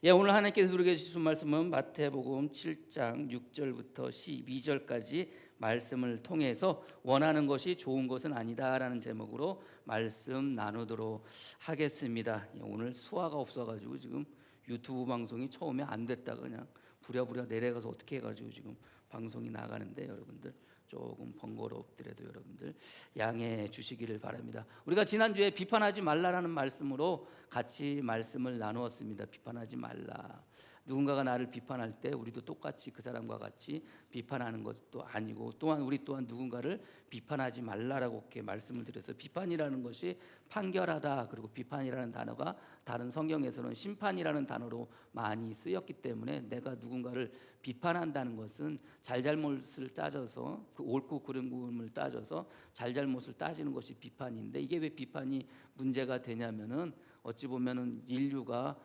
예, 오늘 하나님께서 우리에게 주신 말씀은 마태복음 7장 6절부터 12절까지 말씀을 통해서 원하는 것이 좋은 것은 아니다라는 제목으로 말씀 나누도록 하겠습니다. 예, 오늘 수화가 없어가지고 지금 유튜브 방송이 처음에 안 됐다가 그냥 부랴부랴 내려가서 어떻게 해가지고 지금 방송이 나가는데 여러분들 조금 번거롭더라도 여러분들 양해해 주시기를 바랍니다. 우리가 지난주에 비판하지 말라라는 말씀으로 같이 말씀을 나누었습니다. 비판하지 말라. 누군가가 나를 비판할 때 우리도 똑같이 그 사람과 같이 비판하는 것도 아니고, 또한 우리 또한 누군가를 비판하지 말라라고 이렇게 말씀을 드려서, 비판이라는 것이 판결하다, 그리고 비판이라는 단어가 다른 성경에서는 심판이라는 단어로 많이 쓰였기 때문에 내가 누군가를 비판한다는 것은 잘잘못을 따져서, 그 옳고 그름을 따져서 잘잘못을 따지는 것이 비판인데, 이게 왜 비판이 문제가 되냐면은 어찌 보면은 인류가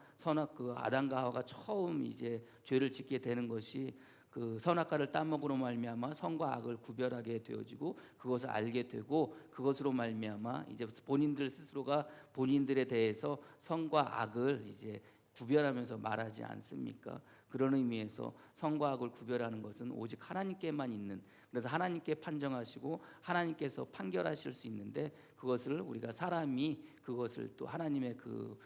그 아담과 하와가 처음 이제 죄를 짓게 되는 것이 그 선악과를 따먹으로 말미암아 선과 악을 구별하게 되어지고 그것을 알게 되고, 그것으로 말미암아 이제 본인들 스스로가 본인들에 대해서 선과 악을 이제 구별하면서 말하지 않습니까? 그런 의미에서 선과 악을 구별하는 것은 오직 하나님께만 있는, 그래서 하나님께 판정하시고 하나님께서 판결하실 수 있는데, 그것을 우리가 사람이 그것을 또 하나님의 그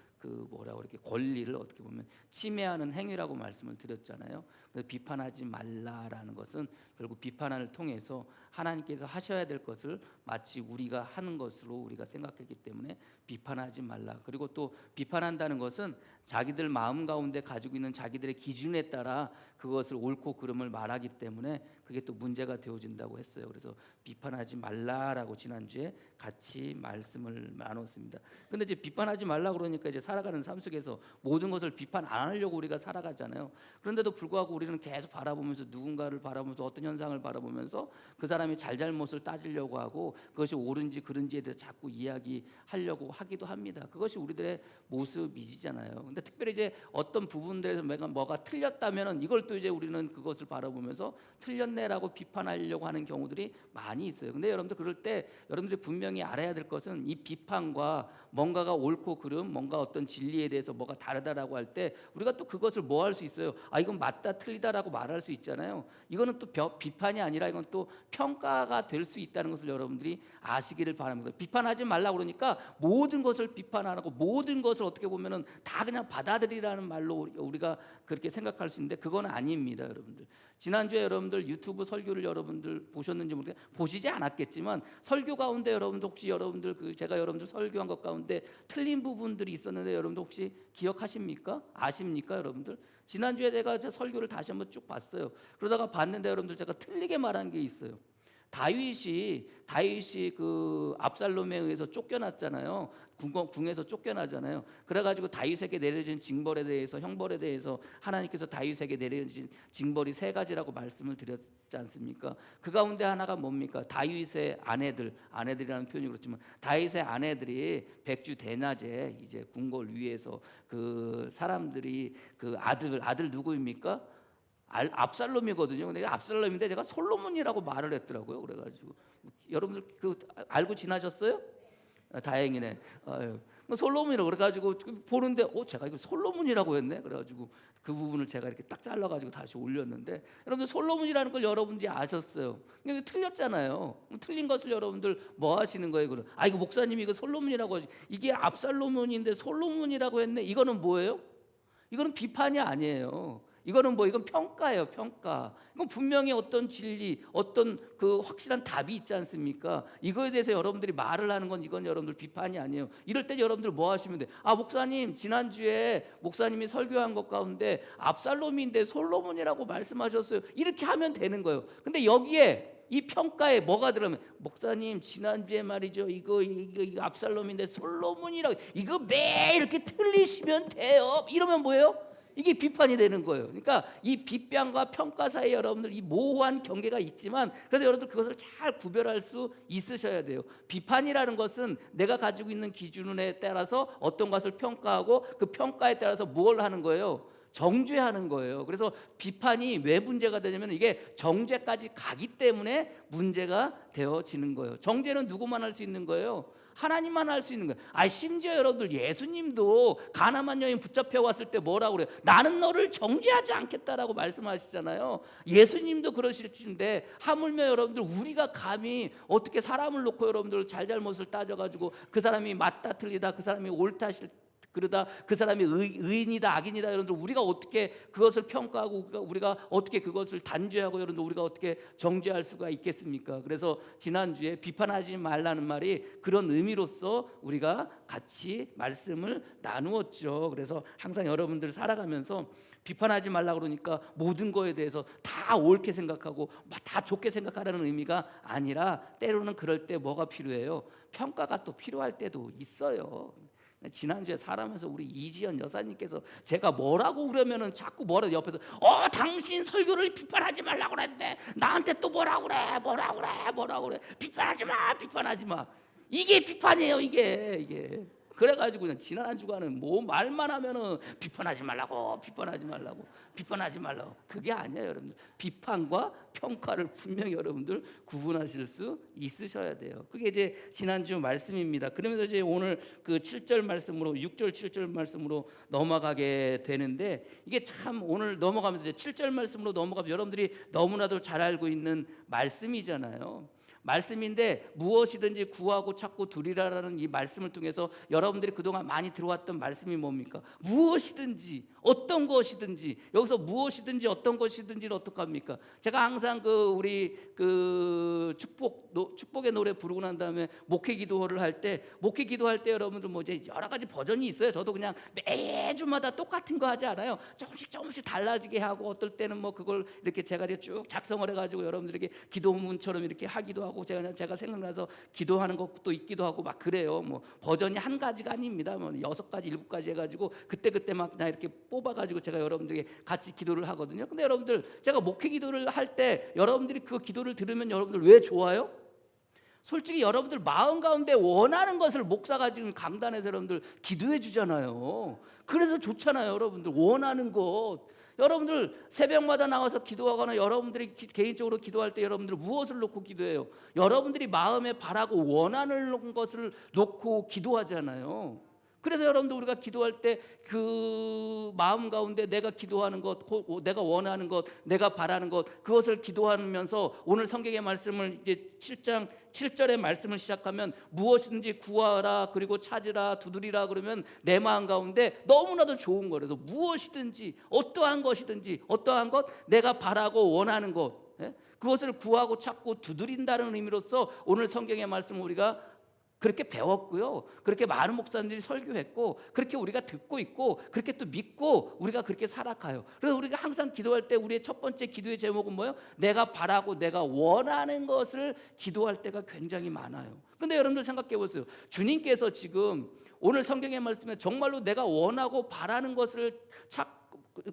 뭐라고 이렇게 권리를 어떻게 보면 침해하는 행위라고 말씀을 드렸잖아요. 그래서 비판하지 말라라는 것은 결국 비판을 통해서 하나님께서 하셔야 될 것을 마치 우리가 하는 것으로 우리가 생각했기 때문에 비판하지 말라. 그리고 또 비판한다는 것은 자기들 마음 가운데 가지고 있는 자기들의 기준에 따라 그것을 옳고 그름을 말하기 때문에 그게 또 문제가 되어진다고 했어요. 그래서 비판하지 말라라고 지난주에 같이 말씀을 나눴습니다. 근데 이제 비판하지 말라 그러니까 이제 살아가는 삶 속에서 모든 것을 비판 안 하려고 우리가 살아가잖아요. 그런데도 불구하고 우리는 계속 바라보면서, 누군가를 바라보면서, 어떤 현상을 바라보면서 그 사람이 잘잘못을 따지려고 하고 그것이 옳은지 그른지에 대해서 자꾸 이야기하려고 하기도 합니다. 그것이 우리들의 모습이잖아요. 근데 특별히 이제 어떤 부분들에서 뭐가 틀렸다면은 이걸 또 이제 우리는 그것을 바라보면서 틀렸네라고 비판하려고 하는 경우들이 많이 있어요. 근데 여러분들 그럴 때 여러분들이 분명히 알아야 될 것은, 이 비판과 뭔가가 옳고 그름, 뭔가 어떤 진리에 대해서 뭐가 다르다라고 할 때 우리가 또 그것을 뭐 할 수 있어요? 아, 이건 맞다 틀리다라고 말할 수 있잖아요. 이거는 또 비판이 아니라 이건 또 평가가 될 수 있다는 것을 여러분들이 아시기를 바랍니다. 비판하지 말라 그러니까 모든 것을 비판하고 모든 것을 어떻게 보면은 다 그냥 받아들이라는 말로 우리가 그렇게 생각할 수 있는데 그건 아닙니다, 여러분들. 지난주에 여러분들 유튜브 설교를 여러분들 보셨는지 모르겠어요. 보시지 않았겠지만 설교 가운데 여러분들 혹시 여러분들 제가 여러분들 설교한 것 가운데 틀린 부분들이 있었는데 여러분들 혹시 기억하십니까? 아십니까, 여러분들? 지난주에 제가 제 설교를 다시 한번 쭉 봤어요. 그러다가 봤는데 여러분들 제가 틀리게 말한 게 있어요. 다윗이 그 압살롬에 의해서 쫓겨났잖아요. 궁에서 쫓겨나잖아요. 그래가지고 다윗에게 내려진 징벌에 대해서, 형벌에 대해서 하나님께서 다윗에게 내려진 징벌이 3가지라고 말씀을 드렸지 않습니까? 그 가운데 하나가 뭡니까? 다윗의 아내들이라는 표현이 그렇지만 다윗의 아내들이 백주 대낮에 이제 궁궐 위에서 그 사람들이 그 아들 누구입니까? 압살롬이거든요. 근데 압살롬인데 제가 솔로몬이라고 말을 했더라고요. 그래가지고 여러분들 그 알고 지나셨어요? 아, 다행이네. 아유, 솔로몬이라고 그래가지고 보는데 제가 이거 솔로몬이라고 했네. 그래가지고 그 부분을 제가 이렇게 딱 잘라가지고 다시 올렸는데, 여러분들 솔로몬이라는 걸 여러분들이 아셨어요. 근데 틀렸잖아요. 틀린 것을 여러분들 뭐 하시는 거예요? 그럼 이거 목사님이 이거 솔로몬이라고 하지, 이게 압살롬인데 솔로몬이라고 했네. 이거는 뭐예요? 이거는 비판이 아니에요. 이건 평가예요, 평가. 이건 분명히 어떤 진리, 어떤 그 확실한 답이 있지 않습니까? 이거에 대해서 여러분들이 말을 하는 건 이건 여러분들 비판이 아니에요. 이럴 때 여러분들 뭐 하시면 돼? 목사님, 지난주에 목사님이 설교한 것 가운데 압살롬인데 솔로몬이라고 말씀하셨어요. 이렇게 하면 되는 거예요. 근데 여기에 이 평가에 뭐가 들어가면, 목사님 지난주에 말이죠, 이거 압살롬인데 솔로몬이라고, 이거 매일 이렇게 틀리시면 돼요. 이러면 뭐예요? 이게 비판이 되는 거예요. 그러니까 이 비판과 평가 사이에 여러분들 이 모호한 경계가 있지만, 그래서 여러분들 그것을 잘 구별할 수 있으셔야 돼요. 비판이라는 것은 내가 가지고 있는 기준에 따라서 어떤 것을 평가하고 그 평가에 따라서 뭘 하는 거예요? 정죄하는 거예요. 그래서 비판이 왜 문제가 되냐면 이게 정죄까지 가기 때문에 문제가 되어지는 거예요. 정죄는 누구만 할 수 있는 거예요? 하나님만 할 수 있는 거예요. 심지어 여러분들 예수님도 가나만 여인 붙잡혀 왔을 때 뭐라고 그래요? 나는 너를 정죄하지 않겠다라고 말씀하시잖아요. 예수님도 그러실텐데 하물며 여러분들 우리가 감히 어떻게 사람을 놓고 여러분들 잘잘못을 따져가지고 그 사람이 맞다 틀리다, 그 사람이 옳다 그러다, 그 사람이 의인이다 악인이다, 여러분들 우리가 어떻게 그것을 평가하고 우리가 어떻게 그것을 단죄하고 여러분들 우리가 어떻게 정죄할 수가 있겠습니까? 그래서 지난주에 비판하지 말라는 말이 그런 의미로서 우리가 같이 말씀을 나누었죠. 그래서 항상 여러분들 살아가면서 비판하지 말라 그러니까 모든 거에 대해서 다 옳게 생각하고 다 좋게 생각하라는 의미가 아니라 때로는 그럴 때 뭐가 필요해요? 평가가 또 필요할 때도 있어요. 지난주에 살아면서 우리 이지연 여사님께서 제가 뭐라고 그러면은 자꾸 뭐라 옆에서 당신 설교를 비판하지 말라고 그랬는데 나한테 또 뭐라고 그래 비판하지 마 이게 비판이에요. 이게 그래가지고 그냥 지난 한 주간은 뭐 말만 하면은 비판하지 말라고 그게 아니에요. 여러분들 비판과 평가를 분명히 여러분들 구분하실 수 있으셔야 돼요. 그게 이제 지난주 말씀입니다. 그러면서 이제 오늘 그 7절 말씀으로 6절 7절 말씀으로 넘어가게 되는데 이게 참 오늘 넘어가면서 이제 7절 말씀으로 넘어가면 여러분들이 너무나도 잘 알고 있는 말씀이잖아요. 말씀인데 무엇이든지 구하고 찾고 두리라라는 이 말씀을 통해서 여러분들이 그동안 많이 들어왔던 말씀이 뭡니까? 무엇이든지 어떤 것이든지, 여기서 무엇이든지 어떤 것이든지를 어떻게 합니까? 제가 항상 우리 축복의 노래 부르고 난 다음에 목회 기도를 할 때 여러분들 뭐 이제 여러 가지 버전이 있어요. 저도 그냥 매주마다 똑같은 거 하지 않아요. 조금씩 달라지게 하고 어떨 때는 뭐 그걸 이렇게 제가 이제 쭉 작성을 해가지고 여러분들에게 기도문처럼 이렇게 하기도 하고 제가 생각나서 기도하는 것도 있기도 하고 막 그래요. 뭐 버전이 한 가지가 아닙니다. 뭐 6가지 7가지 해가지고 그때 막 그냥 이렇게 뽑아가지고 제가 여러분들에게 같이 기도를 하거든요. 근데 여러분들 제가 목회 기도를 할 때 여러분들이 그 기도를 들으면 여러분들 왜 좋아요? 솔직히 여러분들 마음 가운데 원하는 것을 목사가 지금 강단에서 여러분들 기도해 주잖아요. 그래서 좋잖아요. 여러분들 원하는 것. 여러분들 새벽마다 나와서 기도하거나 여러분들이 개인적으로 기도할 때 여러분들 무엇을 놓고 기도해요? 여러분들이 마음에 바라고 원하는 것을 놓고 기도하잖아요. 그래서 여러분들 우리가 기도할 때 그 마음 가운데 내가 기도하는 것, 내가 원하는 것, 내가 바라는 것, 그것을 기도하면서 오늘 성경의 말씀을 이제 7장 7절의 말씀을 시작하면 무엇이든지 구하라, 그리고 찾으라, 두드리라 그러면 내 마음 가운데 너무나도 좋은 거라서 무엇이든지 어떠한 것이든지 어떠한 것, 내가 바라고 원하는 것, 그것을 구하고 찾고 두드린다는 의미로서 오늘 성경의 말씀을 우리가 그렇게 배웠고요. 그렇게 많은 목사님들이 설교했고 그렇게 우리가 듣고 있고 그렇게 또 믿고 우리가 그렇게 살아가요. 그래서 우리가 항상 기도할 때 우리의 첫 번째 기도의 제목은 뭐예요? 내가 바라고 내가 원하는 것을 기도할 때가 굉장히 많아요. 근데 여러분들 생각해 보세요. 주님께서 지금 오늘 성경의 말씀에 정말로 내가 원하고 바라는 것을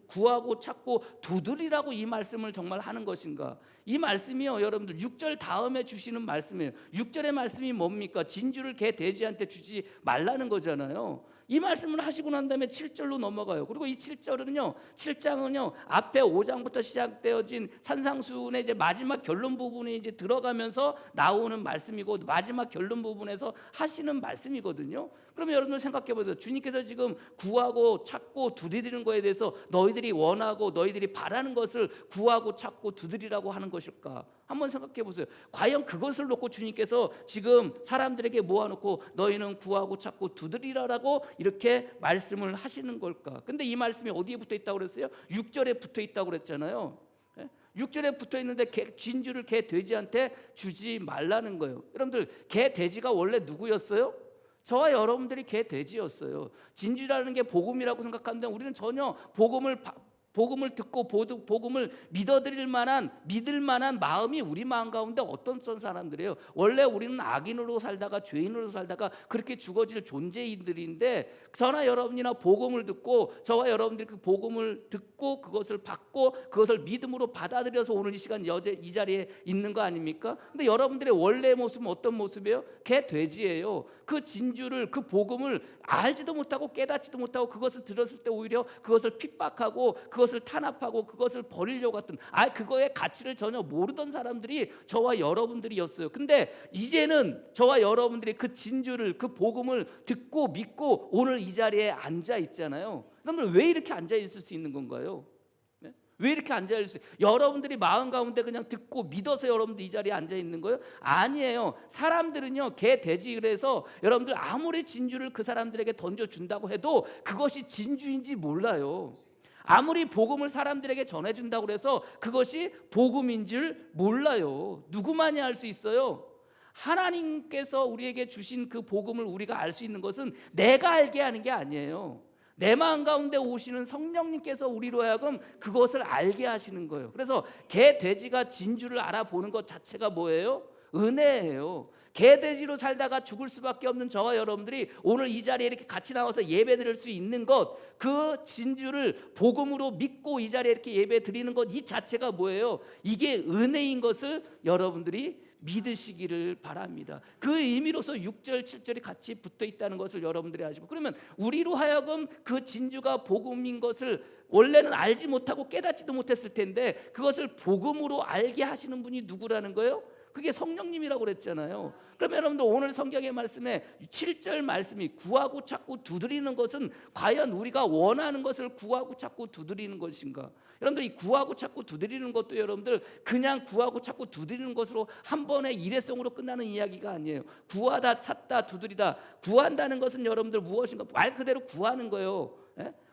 구하고 찾고 두드리라고 이 말씀을 정말 하는 것인가? 이 말씀이요 여러분들 6절 다음에 주시는 말씀이에요. 6절의 말씀이 뭡니까? 진주를 개 돼지한테 주지 말라는 거잖아요. 이 말씀을 하시고 난 다음에 7절로 넘어가요. 그리고 이 7장은요 앞에 5장부터 시작되어진 산상수훈의 이제 마지막 결론 부분이 이제 들어가면서 나오는 말씀이고 마지막 결론 부분에서 하시는 말씀이거든요. 그러면 여러분들 생각해 보세요. 주님께서 지금 구하고 찾고 두드리는 거에 대해서 너희들이 원하고 너희들이 바라는 것을 구하고 찾고 두드리라고 하는 것일까? 한번 생각해 보세요. 과연 그것을 놓고 주님께서 지금 사람들에게 모아놓고 너희는 구하고 찾고 두드리라라고 이렇게 말씀을 하시는 걸까? 근데 이 말씀이 어디에 붙어 있다고 그랬어요? 6절에 붙어 있다고 그랬잖아요. 6절에 붙어 있는데 진주를 개 돼지한테 주지 말라는 거예요. 여러분들 개 돼지가 원래 누구였어요? 저와 여러분들이 개 돼지였어요. 진주라는 게 복음이라고 생각하는데 우리는 전혀 복음을 듣고 복음을 믿을 만한 마음이 우리 마음 가운데 어떤 사람들이에요? 원래 우리는 악인으로 살다가 죄인으로 살다가 그렇게 죽어질 존재인들인데 저나 여러분이나 복음을 듣고 저와 여러분들이 그 복음을 듣고 그것을 받고 그것을 믿음으로 받아들여서 오늘 이 시간 이 자리에 있는 거 아닙니까? 근데 여러분들의 원래 모습은 어떤 모습이에요? 개 돼지예요. 그 진주를 그 복음을 알지도 못하고 깨닫지도 못하고 그것을 들었을 때 오히려 그것을 핍박하고 그것을 탄압하고 그것을 버리려고 했던 그거의 가치를 전혀 모르던 사람들이 저와 여러분들이었어요. 근데 이제는 저와 여러분들이 그 진주를, 그 복음을 듣고 믿고 오늘 이 자리에 앉아 있잖아요. 그러면 왜 이렇게 앉아 있을 수 있는 건가요? 왜 이렇게 앉아 있어요? 여러분들이 마음 가운데 그냥 듣고 믿어서 여러분들 이 자리에 앉아 있는 거예요? 아니에요. 사람들은요, 개, 돼지 그래서 여러분들 아무리 진주를 그 사람들에게 던져준다고 해도 그것이 진주인지 몰라요. 아무리 복음을 사람들에게 전해준다고 해서 그것이 복음인 줄 몰라요. 누구만이 알 수 있어요? 하나님께서 우리에게 주신 그 복음을 우리가 알 수 있는 것은 내가 알게 하는 게 아니에요. 내 마음 가운데 오시는 성령님께서 우리로 하여금 그것을 알게 하시는 거예요. 그래서 개, 돼지가 진주를 알아보는 것 자체가 뭐예요? 은혜예요. 개, 돼지로 살다가 죽을 수밖에 없는 저와 여러분들이 오늘 이 자리에 이렇게 같이 나와서 예배 드릴 수 있는 것, 그 진주를 복음으로 믿고 이 자리에 이렇게 예배 드리는 것, 이 자체가 뭐예요? 이게 은혜인 것을 여러분들이 믿으시기를 바랍니다. 그 의미로서 6절 7절이 같이 붙어 있다는 것을 여러분들이 아시고, 그러면 우리로 하여금 그 진주가 복음인 것을 원래는 알지 못하고 깨닫지도 못했을 텐데 그것을 복음으로 알게 하시는 분이 누구라는 거예요? 그게 성령님이라고 그랬잖아요. 그러면 여러분들 오늘 성경의 말씀에 7절 말씀이 구하고 찾고 두드리는 것은 과연 우리가 원하는 것을 구하고 찾고 두드리는 것인가? 여러분들 이 구하고 찾고 두드리는 것도 여러분들 그냥 구하고 찾고 두드리는 것으로 한 번의 일회성으로 끝나는 이야기가 아니에요. 구하다 찾다 두드리다. 구한다는 것은 여러분들 무엇인가? 말 그대로 구하는 거예요.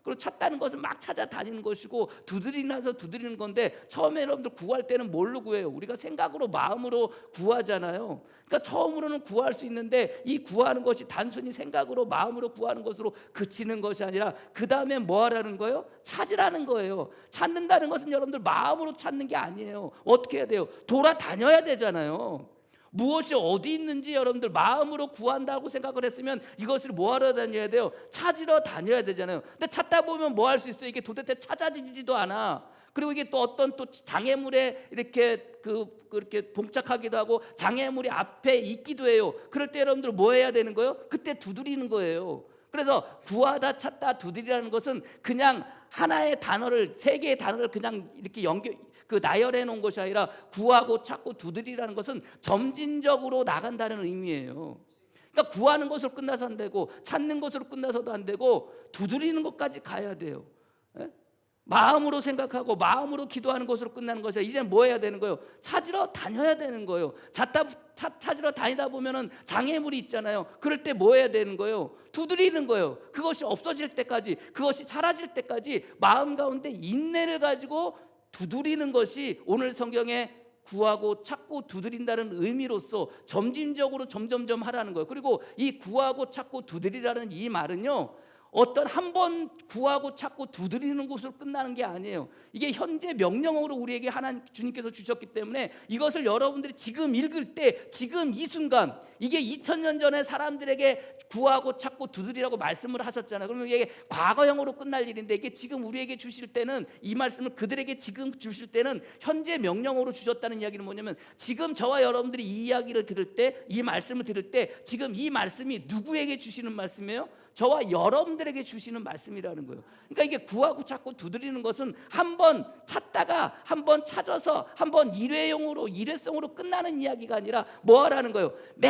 그리고 찾다는 것은 막 찾아다니는 것이고 두드리면서 두드리는 건데, 처음에 여러분들 구할 때는 뭘로 구해요? 우리가 생각으로 마음으로 구하잖아요. 그러니까 처음으로는 구할 수 있는데 이 구하는 것이 단순히 생각으로 마음으로 구하는 것으로 그치는 것이 아니라 그 다음에 뭐 하라는 거예요? 찾으라는 거예요. 찾는다는 것은 여러분들 마음으로 찾는 게 아니에요. 어떻게 해야 돼요? 돌아다녀야 되잖아요. 무엇이 어디 있는지 여러분들 마음으로 구한다고 생각을 했으면 이것을 뭐하러 다녀야 돼요? 찾으러 다녀야 되잖아요. 근데 찾다 보면 뭐 할 수 있어요? 이게 도대체 찾아지지도 않아. 그리고 이게 또 어떤 또 장애물에 이렇게 그렇게 봉착하기도 하고 장애물이 앞에 있기도 해요. 그럴 때 여러분들 뭐 해야 되는 거예요? 그때 두드리는 거예요. 그래서 구하다 찾다 두드리라는 것은 그냥 하나의 단어를, 세 개의 단어를 그냥 이렇게 나열해 놓은 것이 아니라 구하고 찾고 두드리라는 것은 점진적으로 나간다는 의미예요. 그러니까 구하는 것으로 끝나서 안 되고 찾는 것으로 끝나서도 안 되고 두드리는 것까지 가야 돼요. 마음으로 생각하고 마음으로 기도하는 것으로 끝나는 것이 이제 뭐 해야 되는 거예요? 찾으러 다녀야 되는 거예요. 찾으러 다니다 보면은 장애물이 있잖아요. 그럴 때 뭐 해야 되는 거예요? 두드리는 거예요. 그것이 없어질 때까지, 그것이 사라질 때까지 마음 가운데 인내를 가지고 두드리는 것이 오늘 성경에 구하고 찾고 두드린다는 의미로서 점진적으로 점점점 하라는 거예요. 그리고 이 구하고 찾고 두드리라는 이 말은요, 어떤 한 번 구하고 찾고 두드리는 것으로 끝나는 게 아니에요. 이게 현재 명령어로 우리에게 하나님 주님께서 주셨기 때문에 이것을 여러분들이 지금 읽을 때, 지금 이 순간, 이게 2000년 전에 사람들에게 구하고 찾고 두드리라고 말씀을 하셨잖아요. 그러면 이게 과거형으로 끝날 일인데, 이게 지금 우리에게 주실 때는, 이 말씀을 그들에게 지금 주실 때는 현재 명령어로 주셨다는 이야기는 뭐냐면, 지금 저와 여러분들이 이 이야기를 들을 때, 이 말씀을 들을 때 지금 이 말씀이 누구에게 주시는 말씀이에요? 저와 여러분들에게 주시는 말씀이라는 거예요. 그러니까 이게 구하고 찾고 두드리는 것은 한 번 찾다가 한 번 찾아서 한 번 일회성으로 끝나는 이야기가 아니라 뭐 하라는 거예요? 매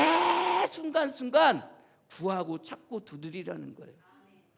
순간순간 구하고 찾고 두드리라는 거예요.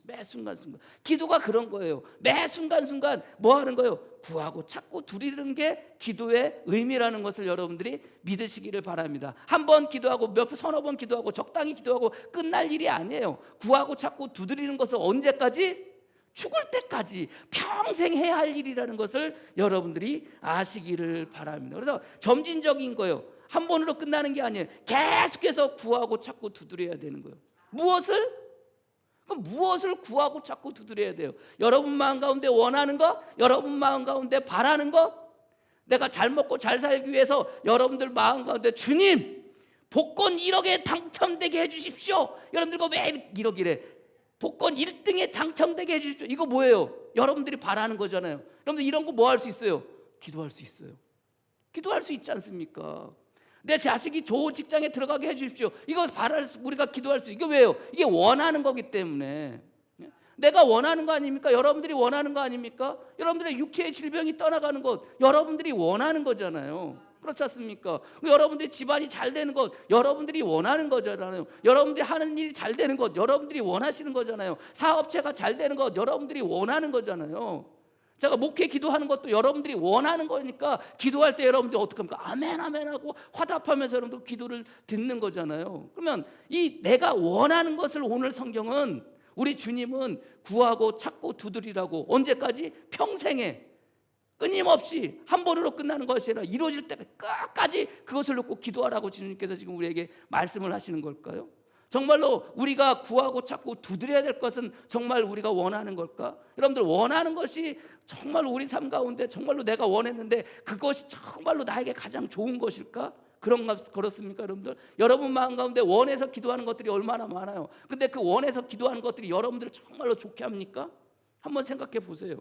매 순간순간. 기도가 그런 거예요. 매 순간순간 뭐 하는 거예요? 구하고 찾고 두드리는 게 기도의 의미라는 것을 여러분들이 믿으시기를 바랍니다. 한 번 기도하고 서너 번 기도하고 적당히 기도하고 끝날 일이 아니에요. 구하고 찾고 두드리는 것은 언제까지? 죽을 때까지 평생 해야 할 일이라는 것을 여러분들이 아시기를 바랍니다. 그래서 점진적인 거예요. 한 번으로 끝나는 게 아니에요. 계속해서 구하고 찾고 두드려야 되는 거예요. 무엇을? 그럼 무엇을 구하고 찾고 두드려야 돼요? 여러분 마음 가운데 원하는 것, 여러분 마음 가운데 바라는 것, 내가 잘 먹고 잘 살기 위해서 여러분들 마음 가운데 주님 복권 1억에 당첨되게 해주십시오. 여러분들 왜 1억이래? 복권 1등에 당첨되게 해주십시오. 이거 뭐예요? 여러분들이 바라는 거잖아요. 여러분들 이런 거 뭐 할 수 있어요? 기도할 수 있어요. 기도할 수 있지 않습니까? 내 자식이 좋은 직장에 들어가게 해주십시오. 이거 우리가 기도할 수. 이게 왜요? 이게 원하는 거기 때문에. 근데 내가 원하는 거 아닙니까? 여러분들이 원하는 거 아닙니까? 여러분들의 육체의 질병이 떠나가는 것 여러분들이 원하는 거잖아요. 그렇지 않습니까? 여러분들이 집안이 잘 되는 것 여러분들이 원하는 거잖아요. 여러분들이 하는 일이 잘 되는 것 여러분들이 원하시는 거잖아요. 사업체가 잘 되는 것 여러분들이 원하는 거잖아요. 제가 목회 기도하는 것도 여러분들이 원하는 거니까 기도할 때 여러분들이 어떻게 합니까? 아멘 아멘 하고 화답하면서 여러분들 기도를 듣는 거잖아요. 그러면 이 내가 원하는 것을 오늘 성경은 우리 주님은 구하고 찾고 두드리라고 언제까지? 평생에 끊임없이 한 번으로 끝나는 것이 아니라 이루어질 때까지 그것을 놓고 기도하라고 주님께서 지금 우리에게 말씀을 하시는 걸까요? 정말로 우리가 구하고 찾고 두드려야 될 것은 정말 우리가 원하는 걸까? 여러분들 원하는 것이 정말 우리 삶 가운데 정말로 내가 원했는데 그것이 정말로 나에게 가장 좋은 것일까? 그렇습니까 여러분들? 여러분 마음 가운데 원해서 기도하는 것들이 얼마나 많아요. 근데 그 원해서 기도하는 것들이 여러분들을 정말로 좋게 합니까? 한번 생각해 보세요.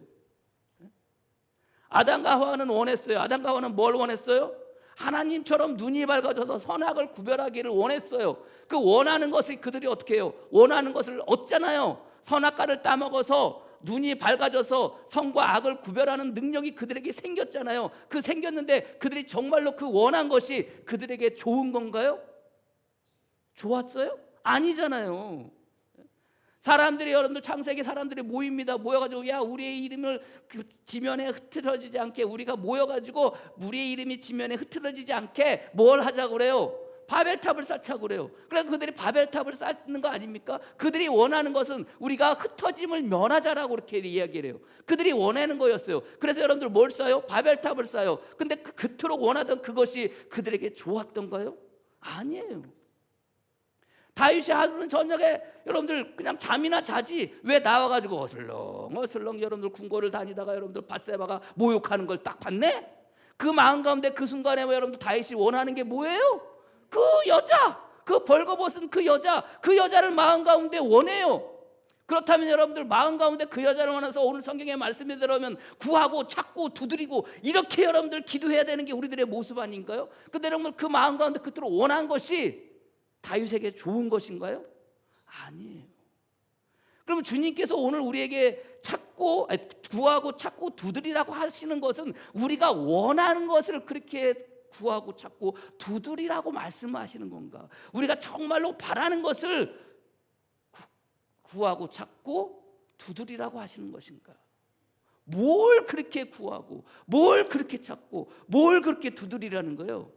아담과 하와는 원했어요. 아담과 하와는 뭘 원했어요? 하나님처럼 눈이 밝아져서 선악을 구별하기를 원했어요. 그 원하는 것을 그들이 어떻게 해요? 원하는 것을 얻잖아요. 선악과를 따먹어서 눈이 밝아져서 선과 악을 구별하는 능력이 그들에게 생겼잖아요. 그 생겼는데 그들이 정말로 그 원한 것이 그들에게 좋은 건가요? 좋았어요? 아니잖아요. 사람들이 여러분들 창세기 사람들이 모입니다. 모여가지고 야 우리의 이름을 그 지면에 흐트러지지 않게 우리가 모여가지고 우리의 이름이 지면에 흐트러지지 않게 뭘 하자고 그래요? 바벨탑을 쌓자고 그래요. 그래서 그들이 바벨탑을 쌓는 거 아닙니까? 그들이 원하는 것은 우리가 흩어짐을 면하자라고 그렇게 이야기를 해요. 그들이 원하는 거였어요. 그래서 여러분들 뭘 쌓아요? 바벨탑을 쌓아요. 근데 그토록 원하던 그것이 그들에게 좋았던가요? 아니에요. 다윗이 하루는 저녁에 여러분들 그냥 잠이나 자지 왜 나와가지고 어슬렁 여러분들 궁궐을 다니다가 여러분들 밧세바가 모욕하는 걸 딱 봤네? 그 마음 가운데 그 순간에 여러분들 다윗이 원하는 게 뭐예요? 그 여자, 그 벌거벗은 그 여자를 마음 가운데 원해요. 그렇다면 여러분들 마음 가운데 그 여자를 원해서 오늘 성경의 말씀에 들어오면 구하고 찾고 두드리고 이렇게 여러분들 기도해야 되는 게 우리들의 모습 아닌가요? 근데 여러분들 그 마음 가운데 그토록 원한 것이 다윗에게 좋은 것인가요? 아니에요. 그러면 주님께서 오늘 우리에게 구하고 찾고 두드리라고 하시는 것은 우리가 원하는 것을 그렇게 구하고 찾고 두드리라고 말씀하시는 건가? 우리가 정말로 바라는 것을 구하고 찾고 두드리라고 하시는 것인가? 뭘 그렇게 구하고 뭘 그렇게 찾고 뭘 그렇게 두드리라는 거예요?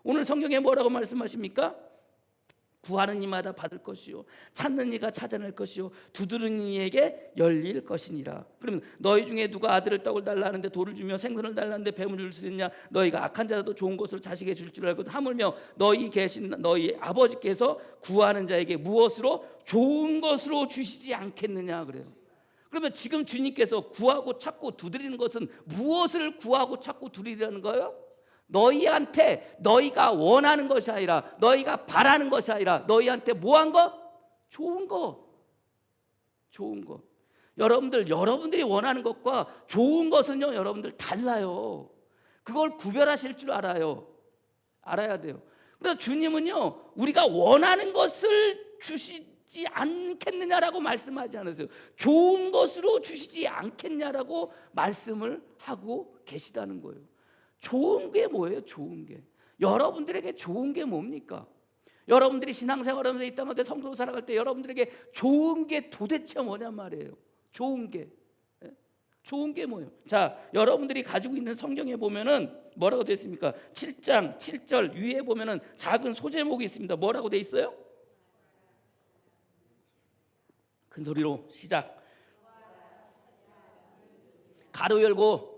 오늘 성경에 뭐라고 말씀하십니까? 구하는 이마다 받을 것이요 찾는 이가 찾아낼 것이요 두드리는 이에게 열릴 것이니라. 그러면 너희 중에 누가 아들을 떡을 달라 하는데 돌을 주며 생선을 달라 하는데 뱀을 줄 수 있냐? 너희가 악한 자라도 좋은 것으로 자식에게 줄 줄 알고 하물며 너희 계신 너희 아버지께서 구하는 자에게 무엇으로? 좋은 것으로 주시지 않겠느냐 그래요. 그러면 지금 주님께서 구하고 찾고 두드리는 것은 무엇을 구하고 찾고 두드리라는 거예요? 너희한테 너희가 원하는 것이 아니라 너희가 바라는 것이 아니라 너희한테 뭐한 것? 좋은 것. 좋은 것. 여러분들이 원하는 것과 좋은 것은요 여러분들 달라요. 그걸 구별하실 줄 알아야 돼요. 그래서 주님은요 우리가 원하는 것을 주시지 않겠느냐라고 말씀하지 않으세요. 좋은 것으로 주시지 않겠냐라고 말씀을 하고 계시다는 거예요. 좋은 게 뭐예요? 좋은 게 여러분들에게 좋은 게 뭡니까? 여러분들이 신앙생활하면서 이 땅 가운데 성도 살아갈 때 여러분들에게 좋은 게 도대체 뭐냔 말이에요. 좋은 게 뭐예요? 자, 여러분들이 가지고 있는 성경에 보면은 뭐라고 되어 있습니까? 7장 7절 위에 보면은 작은 소제목이 있습니다. 뭐라고 되어 있어요? 큰 소리로 시작. 가로 열고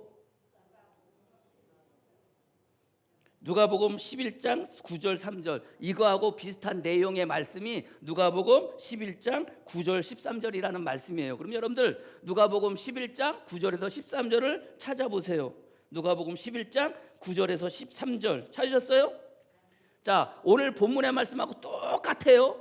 누가복음 11장 9절 3절 이거하고 비슷한 내용의 말씀이 누가복음 11장 9절 13절이라는 말씀이에요. 그럼 여러분들 누가복음 11장 9절에서 13절을 찾아보세요. 누가복음 11장 9절에서 13절 찾으셨어요? 자, 오늘 본문의 말씀하고 똑같아요.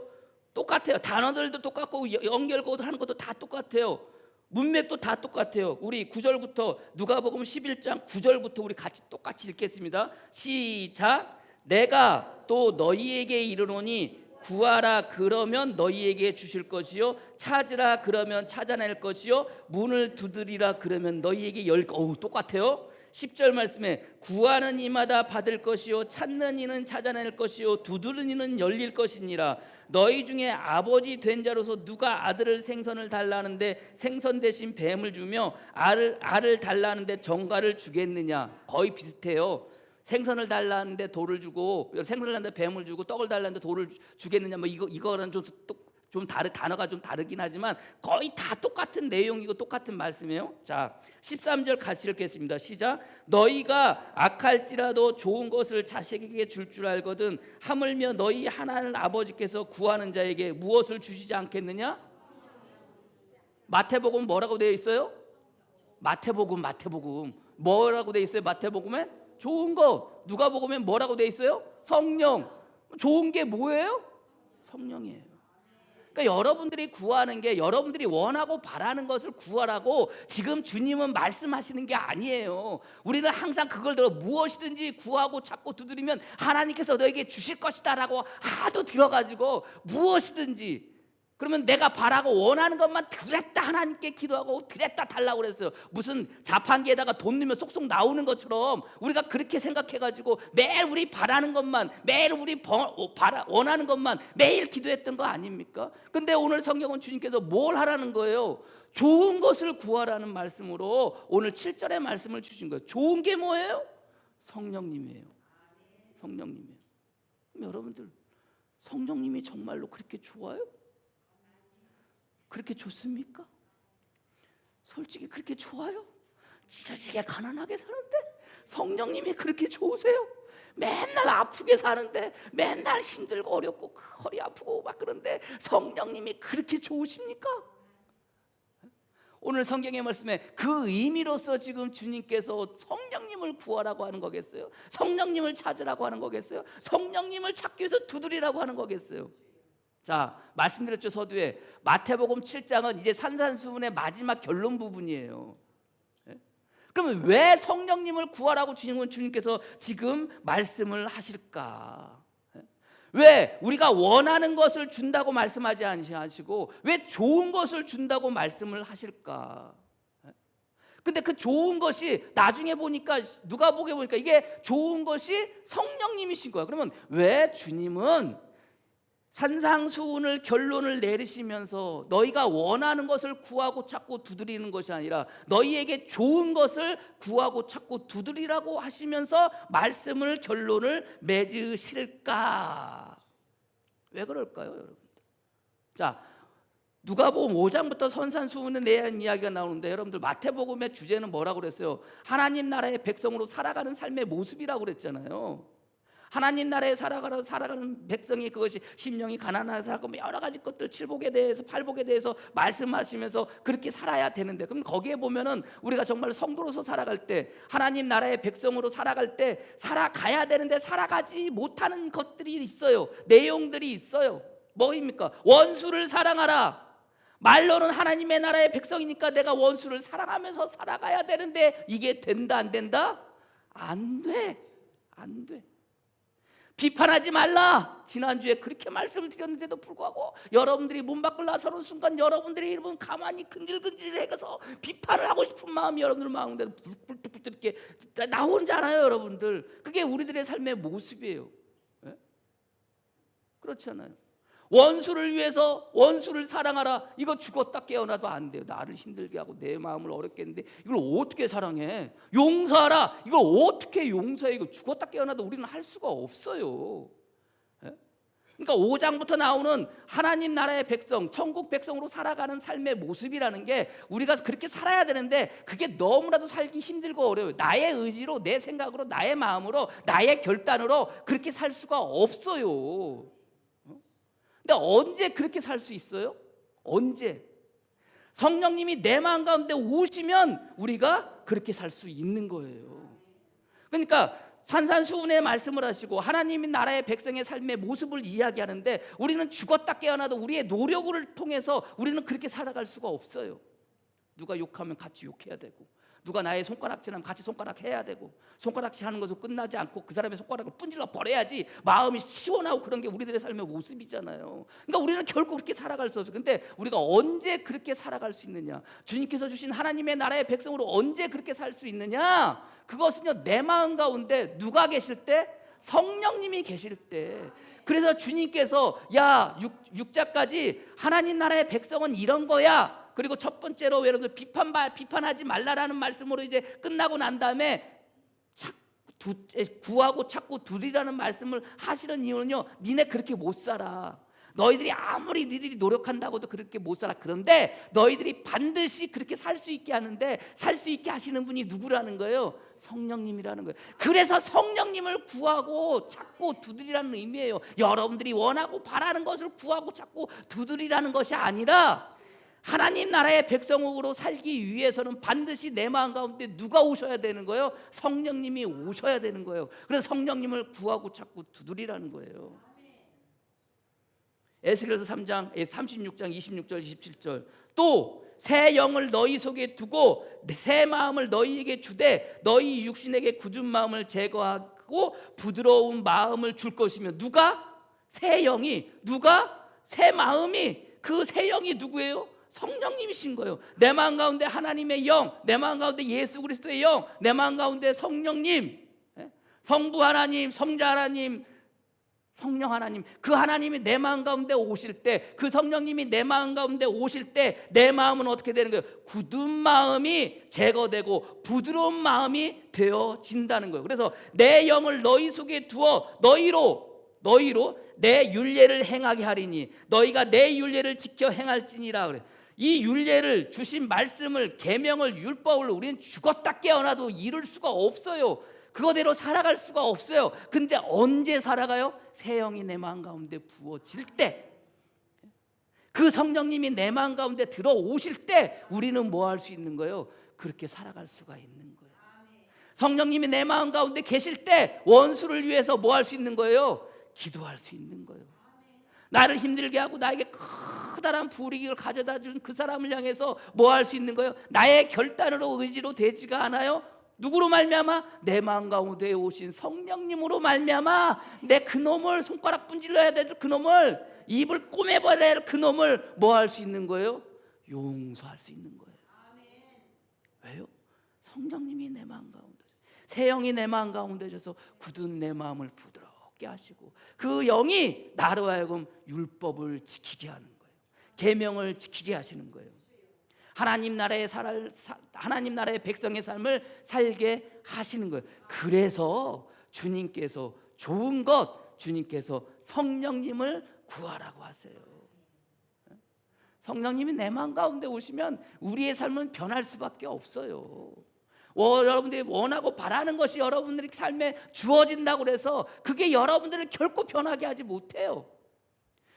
단어들도 똑같고 연결고도 하는 것도 다 똑같아요. 문맥도 다 똑같아요. 우리 9절부터 누가복음 11장 9절부터 우리 같이 똑같이 읽겠습니다. 시작. 내가 또 너희에게 이르노니 구하라 그러면 너희에게 주실 것이요 찾으라 그러면 찾아낼 것이요 문을 두드리라 그러면 너희에게 열 똑같아요. 10절 말씀에 구하는 이마다 받을 것이요 찾는 이는 찾아낼 것이요 두드리는 이는 열릴 것이니라. 너희 중에 아버지 된 자로서 누가 아들을 생선을 달라는데 생선 대신 뱀을 주며 알을 달라는데 정갈을 주겠느냐. 거의 비슷해요. 생선을 달라는데 돌을 주고, 생선을 달라는데 뱀을 주고, 떡을 달라는데 돌을 주겠느냐. 뭐 이거는 좀 단어가 좀 다르긴 하지만 거의 다 똑같은 내용이고 똑같은 말씀이에요. 자, 13절 같이 읽겠습니다. 시작. 너희가 악할지라도 좋은 것을 자식에게 줄 줄 알거든 하물며 너희 하나님 아버지께서 구하는 자에게 무엇을 주시지 않겠느냐? 마태복음 뭐라고 되어 있어요? 마태복음 뭐라고 되어 있어요? 마태복음에 좋은 거. 누가복음엔 뭐라고 되어 있어요? 성령. 좋은 게 뭐예요? 성령이에요. 그러니까 여러분들이 구하는 게 여러분들이 원하고 바라는 것을 구하라고 지금 주님은 말씀하시는 게 아니에요. 우리는 항상 그걸 들어 무엇이든지 구하고 찾고 두드리면 하나님께서 너에게 주실 것이다 라고 하도 들어가지고 무엇이든지, 그러면 내가 바라고 원하는 것만 드렸다 하나님께 기도하고 드렸다 달라고 그랬어요. 무슨 자판기에다가 돈 넣으면 쏙쏙 나오는 것처럼 우리가 그렇게 생각해가지고 매일 우리 바라는 것만, 매일 우리 원하는 것만 매일 기도했던 거 아닙니까? 근데 오늘 성경은 주님께서 뭘 하라는 거예요? 좋은 것을 구하라는 말씀으로 오늘 7절의 말씀을 주신 거예요. 좋은 게 뭐예요? 성령님이에요. 성령님이에요. 그럼 여러분들 성령님이 정말로 그렇게 좋아요? 그렇게 좋습니까? 솔직히 그렇게 좋아요? 지저지게 가난하게 사는데 성령님이 그렇게 좋으세요? 맨날 아프게 사는데 맨날 힘들고 어렵고 허리 아프고 막 그런데 성령님이 그렇게 좋으십니까? 오늘 성경의 말씀에 그 의미로서 지금 주님께서 성령님을 구하라고 하는 거겠어요? 성령님을 찾으라고 하는 거겠어요? 성령님을 찾기 위해서 두드리라고 하는 거겠어요? 자, 말씀드렸죠. 서두에 마태복음 7장은 이제 산산수훈의 마지막 결론 부분이에요. 그러면 왜 성령님을 구하라고 주님께서 지금 말씀을 하실까? 왜 우리가 원하는 것을 준다고 말씀하지 않으시고 왜 좋은 것을 준다고 말씀을 하실까? 근데 그 좋은 것이 나중에 보니까 누가복음에 보니까 이게 좋은 것이 성령님이신 거야. 그러면 왜 주님은 산상수훈을 결론을 내리시면서 너희가 원하는 것을 구하고 찾고 두드리는 것이 아니라 너희에게 좋은 것을 구하고 찾고 두드리라고 하시면서 말씀을 결론을 맺으실까? 왜 그럴까요, 여러분들? 자, 누가복음 5장부터 산상수훈에 대한 이야기가 나오는데 여러분들 마태복음의 주제는 뭐라고 그랬어요? 하나님 나라의 백성으로 살아가는 삶의 모습이라고 그랬잖아요. 하나님 나라에 살아가는 백성이 그것이 심령이 가난하게 살고 여러 가지 것들, 칠복에 대해서 팔복에 대해서 말씀하시면서 그렇게 살아야 되는데, 그럼 거기에 보면은 우리가 정말 성도로서 살아갈 때, 하나님 나라의 백성으로 살아갈 때 살아가야 되는데 살아가지 못하는 것들이 있어요. 내용들이 있어요. 뭐입니까? 원수를 사랑하라. 말로는 하나님의 나라의 백성이니까 내가 원수를 사랑하면서 살아가야 되는데 이게 된다 안 된다? 안 돼. 안 돼. 비판하지 말라. 지난주에 그렇게 말씀을 드렸는데도 불구하고 여러분들이 문 밖을 나서는 순간 여러분들의 이름은 가만히 근질근질해서 비판을 하고 싶은 마음이 여러분들 마음에 불뚝불뚝 이렇게 나오는 줄 알아요, 여러분들. 그게 우리들의 삶의 모습이에요. 네? 그렇지 않아요? 원수를 위해서 원수를 사랑하라. 이거 죽었다 깨어나도 안 돼요. 나를 힘들게 하고 내 마음을 어렵게 했는데 이걸 어떻게 사랑해? 용서하라. 이걸 어떻게 용서해? 이거 죽었다 깨어나도 우리는 할 수가 없어요. 그러니까 5장부터 나오는 하나님 나라의 백성, 천국 백성으로 살아가는 삶의 모습이라는 게 우리가 그렇게 살아야 되는데 그게 너무나도 살기 힘들고 어려워요. 나의 의지로, 내 생각으로, 나의 마음으로, 나의 결단으로 그렇게 살 수가 없어요. 근데 언제 그렇게 살 수 있어요? 언제? 성령님이 내 마음 가운데 오시면 우리가 그렇게 살 수 있는 거예요. 그러니까 산산수훈의 말씀을 하시고 하나님의 나라의 백성의 삶의 모습을 이야기하는데 우리는 죽었다 깨어나도 우리의 노력을 통해서 우리는 그렇게 살아갈 수가 없어요. 누가 욕하면 같이 욕해야 되고, 누가 나의 손가락질하면 같이 손가락 해야 되고, 손가락질 하는 것은 끝나지 않고 그 사람의 손가락을 분질러 버려야지 마음이 시원하고 그런 게 우리들의 삶의 모습이잖아요. 그러니까 우리는 결코 그렇게 살아갈 수 없어요. 근데 우리가 언제 그렇게 살아갈 수 있느냐? 주님께서 주신 하나님의 나라의 백성으로 언제 그렇게 살 수 있느냐? 그것은요, 내 마음 가운데 누가 계실 때? 성령님이 계실 때. 그래서 주님께서 야, 육자까지 하나님 나라의 백성은 이런 거야. 그리고 첫 번째로 여러분들 비판하지 말라라는 말씀으로 이제 끝나고 난 다음에 구하고 찾고 두리라는 말씀을 하시는 이유는요, 니네 그렇게 못 살아. 너희들이 아무리 니들이 노력한다고도 그렇게 못 살아. 그런데 너희들이 반드시 그렇게 살 수 있게 하는데, 살 수 있게 하시는 분이 누구라는 거예요? 성령님이라는 거예요. 그래서 성령님을 구하고 찾고 두드리라는 의미예요. 여러분들이 원하고 바라는 것을 구하고 찾고 두드리라는 것이 아니라, 하나님 나라의 백성으로 살기 위해서는 반드시 내 마음 가운데 누가 오셔야 되는 거예요? 성령님이 오셔야 되는 거예요. 그래서 성령님을 구하고 찾고 두드리라는 거예요. 에스겔서 3장 36장 26절 27절 또 새 영을 너희 속에 두고 새 마음을 너희에게 주되 너희 육신에게 굳은 마음을 제거하고 부드러운 마음을 줄 것이며. 누가? 새 영이. 누가? 새 마음이. 그 새 영이 누구예요? 성령님이신 거예요. 내 마음 가운데 하나님의 영, 내 마음 가운데 예수 그리스도의 영, 내 마음 가운데 성령님, 성부 하나님, 성자 하나님, 성령 하나님, 그 하나님이 내 마음 가운데 오실 때, 그 성령님이 내 마음 가운데 오실 때 내 마음은 어떻게 되는 거예요? 굳은 마음이 제거되고 부드러운 마음이 되어진다는 거예요. 그래서 내 영을 너희 속에 두어 너희로 내 율례를 행하게 하리니 너희가 내 율례를 지켜 행할지니라 그래. 이 율례를 주신 말씀을, 계명을, 율법을 우리는 죽었다 깨어나도 이룰 수가 없어요. 그거대로 살아갈 수가 없어요. 근데 언제 살아가요? 새 영이 내 마음 가운데 부어질 때, 그 성령님이 내 마음 가운데 들어오실 때 우리는 뭐 할 수 있는 거예요? 그렇게 살아갈 수가 있는 거예요. 성령님이 내 마음 가운데 계실 때 원수를 위해서 뭐 할 수 있는 거예요? 기도할 수 있는 거예요. 나를 힘들게 하고 나에게 커다란 불이익을 가져다 준 그 사람을 향해서 뭐 할 수 있는 거예요? 나의 결단으로 의지로 되지가 않아요. 누구로 말미암아? 내 마음 가운데 오신 성령님으로 말미암아 내 그놈을 손가락 분질러야 될 그놈을, 입을 꼬매버려야 할 그놈을 뭐 할 수 있는 거예요? 용서할 수 있는 거예요. 왜요? 성령님이 내 마음 가운데, 새 영이 내 마음 가운데 오셔서 굳은 내 마음을 부드럽게 하시고 그 영이 나로 하여금 율법을 지키게 하는 거예요. 계명을 지키게 하시는 거예요. 하나님 나라의 백성의 삶을 살게 하시는 거예요. 그래서 주님께서 좋은 것, 주님께서 성령님을 구하라고 하세요. 성령님이 내 마음 가운데 오시면 우리의 삶은 변할 수밖에 없어요. 여러분들이 원하고 바라는 것이 여러분들의 삶에 주어진다고 해서 그게 여러분들을 결코 변하게 하지 못해요.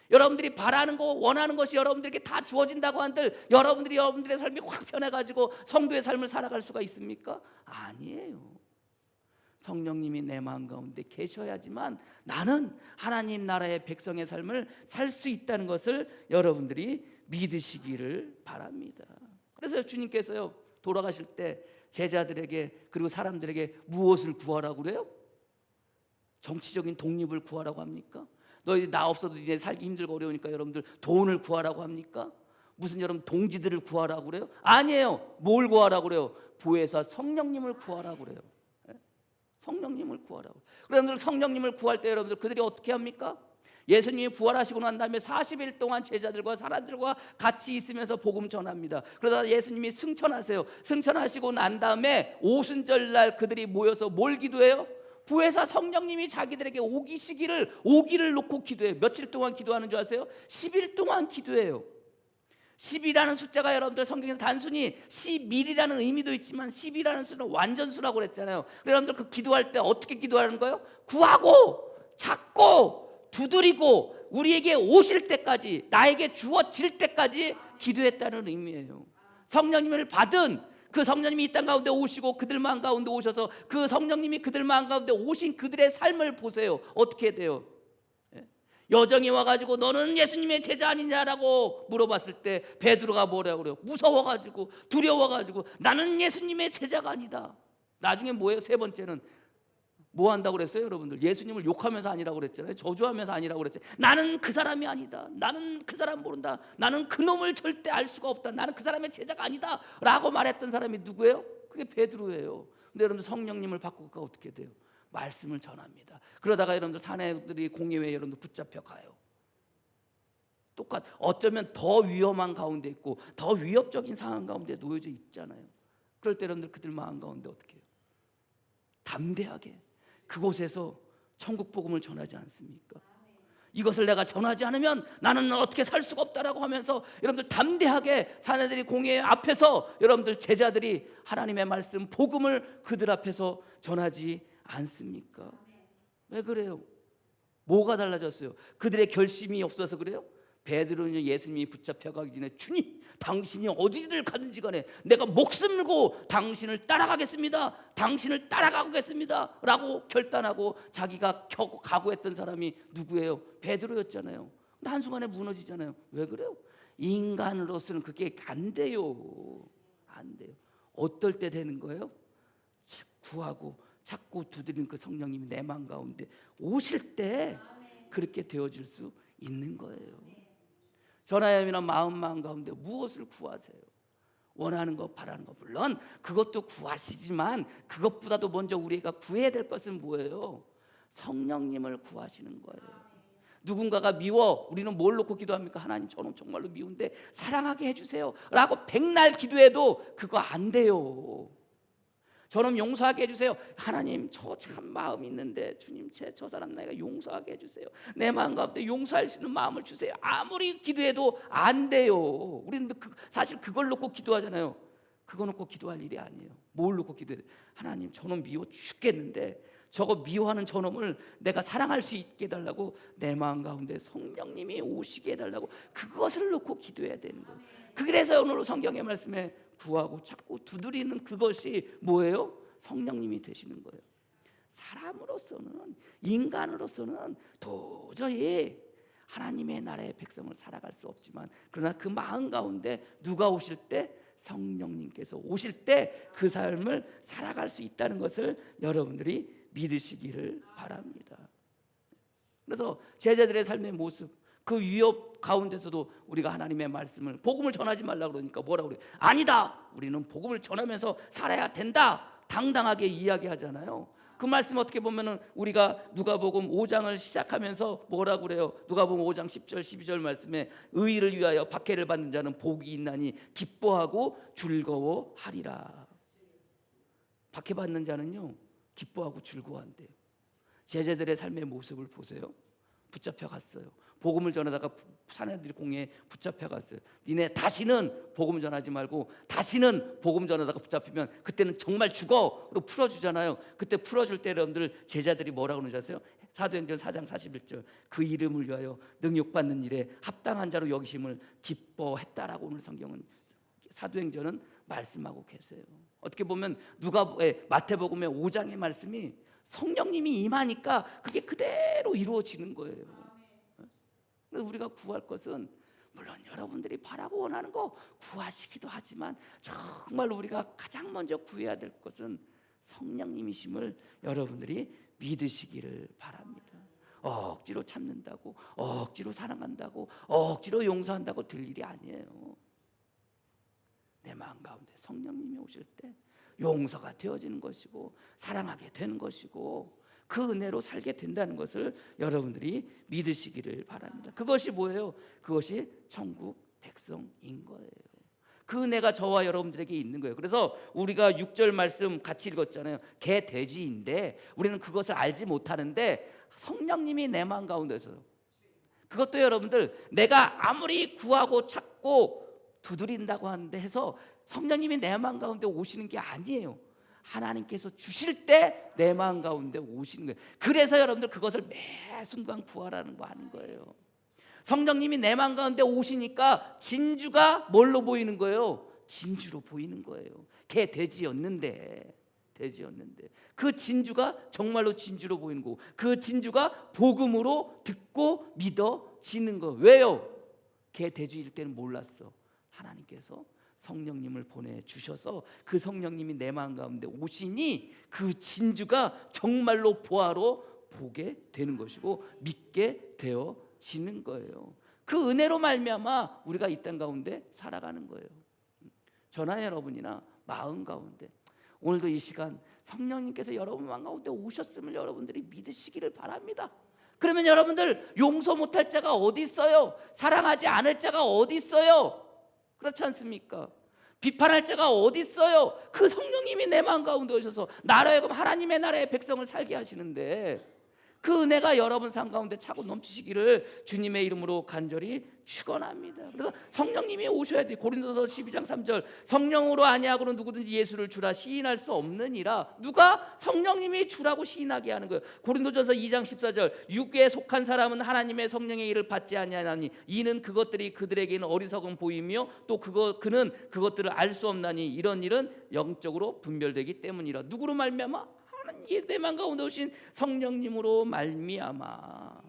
여러분들이 바라는 거, 원하는 것이 여러분들에게 다 주어진다고 한들 여러분들의 삶이 확 변해가지고 성도의 삶을 살아갈 수가 있습니까? 아니에요. 성령님이 내 마음 가운데 계셔야지만 나는 하나님 나라의 백성의 삶을 살 수 있다는 것을 여러분들이 믿으시기를 바랍니다. 그래서 주님께서요, 돌아가실 때 제자들에게 그리고 사람들에게 무엇을 구하라고 그래요? 정치적인 독립을 구하라고 합니까? 너희 나 없어도 이제 살기 힘들고 어려우니까 여러분들 돈을 구하라고 합니까? 무슨 여러분 동지들을 구하라고 그래요? 아니에요. 뭘 구하라고 그래요? 보혜사 성령님을 구하라고 그래요. 성령님을 구하라고. 여러분들 성령님을 구할 때 여러분들 그들이 어떻게 합니까? 예수님이 부활하시고 난 다음에 40일 동안 제자들과 사람들과 같이 있으면서 복음 전합니다. 그러다 예수님이 승천하세요. 승천하시고 난 다음에 오순절날 그들이 모여서 뭘 기도해요? 부회사 성령님이 자기들에게 오기를 놓고 기도해요. 며칠 동안 기도하는 줄 아세요? 10일 동안 기도해요. 10이라는 숫자가 여러분들 성경에서 단순히 11이라는 의미도 있지만 10이라는 수는 완전수라고 그랬잖아요. 여러분들 그 기도할 때 어떻게 기도하는 거예요? 구하고 찾고 두드리고 우리에게 오실 때까지, 나에게 주어질 때까지 기도했다는 의미예요. 성령님을 받은 그 성령님이 이 땅 가운데 오시고 그들 마음 가운데 오셔서 그 성령님이 그들 마음 가운데 오신 그들의 삶을 보세요. 어떻게 돼요? 여정이 와가지고 너는 예수님의 제자 아니냐라고 물어봤을 때 베드로가 뭐라고 그래요? 무서워가지고 두려워가지고 나는 예수님의 제자가 아니다. 나중에 뭐예요? 세 번째는 뭐 한다고 그랬어요? 여러분들 예수님을 욕하면서 아니라고 그랬잖아요. 저주하면서 아니라고 그랬잖아요. 나는 그 사람이 아니다. 나는 그 사람 모른다. 나는 그놈을 절대 알 수가 없다. 나는 그 사람의 제자가 아니다 라고 말했던 사람이 누구예요? 그게 베드로예요. 근데 여러분들 성령님을 받고 그가 어떻게 돼요? 말씀을 전합니다. 그러다가 여러분들 사내들이 공예회에 여러분들 붙잡혀 가요. 어쩌면 더 위험한 가운데 있고 더 위협적인 상황 가운데 놓여져 있잖아요. 그럴 때 여러분들 그들 마음 가운데 어떻게 해요? 담대하게 그곳에서 천국 복음을 전하지 않습니까? 이것을 내가 전하지 않으면 나는 어떻게 살 수가 없다라고 하면서 여러분들 담대하게 사내들이 공회 앞에서 여러분들 제자들이 하나님의 말씀 복음을 그들 앞에서 전하지 않습니까? 왜 그래요? 뭐가 달라졌어요? 그들의 결심이 없어서 그래요? 베드로는 예수님이 붙잡혀가기 전에 주님 당신이 어디를 가든지 간에 내가 목숨 걸고 당신을 따라가겠습니다. 당신을 따라가겠습니다 라고 결단하고 자기가 각오했던 사람이 누구예요? 베드로였잖아요. 근데 한순간에 무너지잖아요. 왜 그래요? 인간으로서는 그게 안 돼요. 안 돼요. 어떨 때 되는 거예요? 구하고 찾고 두드리는 그 성령님이 내 마음 가운데 오실 때 그렇게 되어질 수 있는 거예요. 전하여미나 마음 가운데 무엇을 구하세요? 원하는 것, 바라는 것, 물론 그것도 구하시지만 그것보다도 먼저 우리가 구해야 될 것은 뭐예요? 성령님을 구하시는 거예요. 누군가가 미워, 우리는 뭘 놓고 기도합니까? 하나님 저는 정말로 미운데 사랑하게 해주세요 라고 백날 기도해도 그거 안 돼요. 저는 용서하게 해주세요. 하나님 저 참 마음이 있는데 주님 저 사람 내가 용서하게 해주세요. 내 마음 가운데 용서할 수 있는 마음을 주세요. 아무리 기도해도 안 돼요. 우리는 사실 그걸 놓고 기도하잖아요. 그거 놓고 기도할 일이 아니에요. 뭘 놓고 기도해요? 하나님 저놈 미워 죽겠는데 저거 미워하는 저놈을 내가 사랑할 수 있게 해달라고 내 마음 가운데 성령님이 오시게 해달라고 그것을 놓고 기도해야 되는 거예요. 그래서 오늘 성경의 말씀에 구하고 찾고 두드리는 그것이 뭐예요? 성령님이 되시는 거예요. 사람으로서는 인간으로서는 도저히 하나님의 나라의 백성을 살아갈 수 없지만 그러나 그 마음 가운데 누가 오실 때? 성령님께서 오실 때 그 삶을 살아갈 수 있다는 것을 여러분들이 믿으시기를 바랍니다. 그래서 제자들의 삶의 모습 그 위협 가운데서도 우리가 하나님의 말씀을 복음을 전하지 말라 그러니까 뭐라고 그래요? 아니다. 우리는 복음을 전하면서 살아야 된다. 당당하게 이야기하잖아요. 그 말씀 어떻게 보면은 우리가 누가복음 5장을 시작하면서 뭐라고 그래요? 누가복음 5장 10절 12절 말씀에 의를 위하여 박해를 받는 자는 복이 있나니 기뻐하고 즐거워하리라. 박해받는 자는요 기뻐하고 즐거워한대요. 제자들의 삶의 모습을 보세요. 붙잡혀 갔어요. 복음을 전하다가 사내들이 공회에 붙잡혀 갔어요. 니네 다시는 복음 전하지 말고 다시는 복음 전하다가 붙잡히면 그때는 정말 죽어. 그리고 풀어주잖아요. 그때 풀어줄 때 여러분들 제자들이 뭐라고 그러는지 아세요? 사도행전 4장 41절 그 이름을 위하여 능욕받는 일에 합당한 자로 여기심을 기뻐했다라고 오늘 성경은 사도행전은 말씀하고 계세요. 어떻게 보면 마태복음의 5장의 말씀이 성령님이 임하니까 그게 그대로 이루어지는 거예요. 그래서 우리가 구할 것은 물론 여러분들이 바라고 원하는 거 구하시기도 하지만 정말 우리가 가장 먼저 구해야 될 것은 성령님이심을 여러분들이 믿으시기를 바랍니다. 억지로 참는다고 억지로 사랑한다고 억지로 용서한다고 될 일이 아니에요. 내 마음 가운데 성령님이 오실 때 용서가 되어지는 것이고 사랑하게 되는 것이고 그 은혜로 살게 된다는 것을 여러분들이 믿으시기를 바랍니다. 그것이 뭐예요? 그것이 천국 백성인 거예요. 그 은혜가 저와 여러분들에게 있는 거예요. 그래서 우리가 6절 말씀 같이 읽었잖아요. 개 돼지인데 우리는 그것을 알지 못하는데 성령님이 내 마음 가운데서 그것도 여러분들 내가 아무리 구하고 찾고 두드린다고 하는데 해서 성령님이 내 마음 가운데 오시는 게 아니에요. 하나님께서 주실 때 내 마음 가운데 오시는 거예요. 그래서 여러분들 그것을 매 순간 구하라는 거 하는 거예요. 성령님이 내 마음 가운데 오시니까 진주가 뭘로 보이는 거예요? 진주로 보이는 거예요. 개 돼지였는데 돼지였는데 그 진주가 정말로 진주로 보이는 거고 그 진주가 복음으로 듣고 믿어지는 거. 왜요? 걔 돼지일 때는 몰랐어. 하나님께서 성령님을 보내주셔서 그 성령님이 내 마음 가운데 오시니 그 진주가 정말로 보아로 보게 되는 것이고 믿게 되어지는 거예요. 그 은혜로 말미암아 우리가 이 땅 가운데 살아가는 거예요. 저나 여러분이나 마음 가운데 오늘도 이 시간 성령님께서 여러분 마음 가운데 오셨음을 여러분들이 믿으시기를 바랍니다. 그러면 여러분들 용서 못할 자가 어디 있어요? 사랑하지 않을 자가 어디 있어요? 그렇지 않습니까? 비판할 자가 어디 있어요? 그 성령님이 내 마음 가운데 오셔서 나라의 하나님의 나라의 백성을 살게 하시는데 그 은혜가 여러분 삶 가운데 차고 넘치시기를 주님의 이름으로 간절히 축원합니다. 그래서 성령님이 오셔야 돼. 고린도서 12장 3절 성령으로 아니하고는 누구든지 예수를 주라 시인할 수 없느니라. 누가? 성령님이 주라고 시인하게 하는 거예요. 고린도전서 2장 14절 육에 속한 사람은 하나님의 성령의 일을 받지 아니하나니 이는 그것들이 그들에게는 어리석음 보이며 또 그는 그것들을 알 수 없나니 이런 일은 영적으로 분별되기 때문이라. 누구로 말미암아? 내 마음 가운데 오신 성령님으로 말미암아.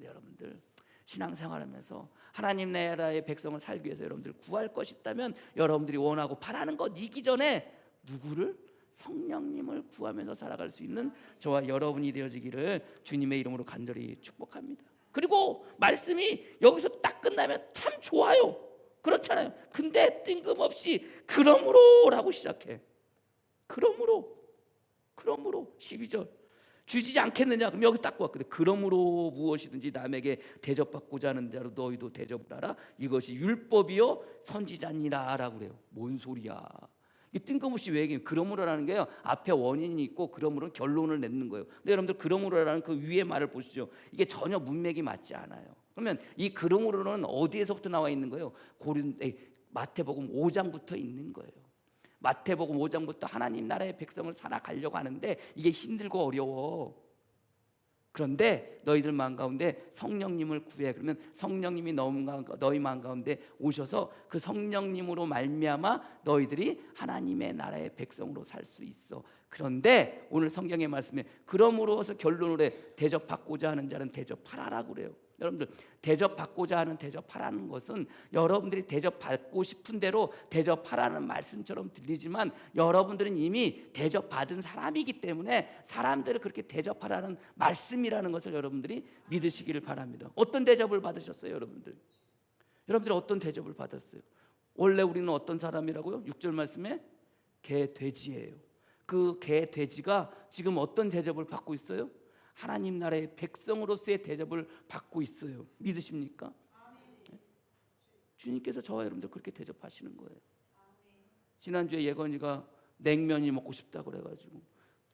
여러분들 신앙생활하면서 하나님 나라의 백성을 살기 위해서 여러분들 구할 것이 있다면 여러분들이 원하고 바라는 것 이기 전에 누구를? 성령님을 구하면서 살아갈 수 있는 저와 여러분이 되어지기를 주님의 이름으로 간절히 축복합니다. 그리고 말씀이 여기서 딱 끝나면 참 좋아요. 그렇잖아요. 근데 뜬금없이 그러므로라고 시작해. 그러므로 12절 주지 않겠느냐? 그럼 여기 딱 왔거든. 그러므로 무엇이든지 남에게 대접받고자 하는 자로 너희도 대접을 하라. 이것이 율법이요 선지자니라라고 그래요. 뭔 소리야? 이 뜬금없이 왜 얘기해요? 그러므로라는 게요 앞에 원인이 있고 그러므로는 결론을 내는 거예요. 근데 여러분들 그러므로라는 그 위의 말을 보시죠. 이게 전혀 문맥이 맞지 않아요. 그러면 이 그러므로는 어디에서부터 나와 있는 거예요? 마태복음 5장부터 있는 거예요. 마태복음 5장부터 하나님 나라의 백성을 살아가려고 하는데 이게 힘들고 어려워. 그런데 너희들 마음 가운데 성령님을 구해. 그러면 성령님이 너희 마음 가운데 오셔서 그 성령님으로 말미암아 너희들이 하나님의 나라의 백성으로 살 수 있어. 그런데 오늘 성경의 말씀에 그러므로서 결론을 해. 대접받고자 하는 자는 대접하라라고 그래요. 여러분들 대접받고자 하는 대접하라는 것은 여러분들이 대접받고 싶은 대로 대접하라는 말씀처럼 들리지만 여러분들은 이미 대접받은 사람이기 때문에 사람들을 그렇게 대접하라는 말씀이라는 것을 여러분들이 믿으시기를 바랍니다. 어떤 대접을 받으셨어요, 여러분들? 여러분들이 어떤 대접을 받았어요? 원래 우리는 어떤 사람이라고요? 6절 말씀에 개 돼지예요. 그 개 돼지가 지금 어떤 대접을 받고 있어요? 하나님 나라의 백성으로서의 대접을 받고 있어요. 믿으십니까? 주님께서 저와 여러분들 그렇게 대접하시는 거예요. 지난주에 예건이가 냉면이 먹고 싶다 그래가지고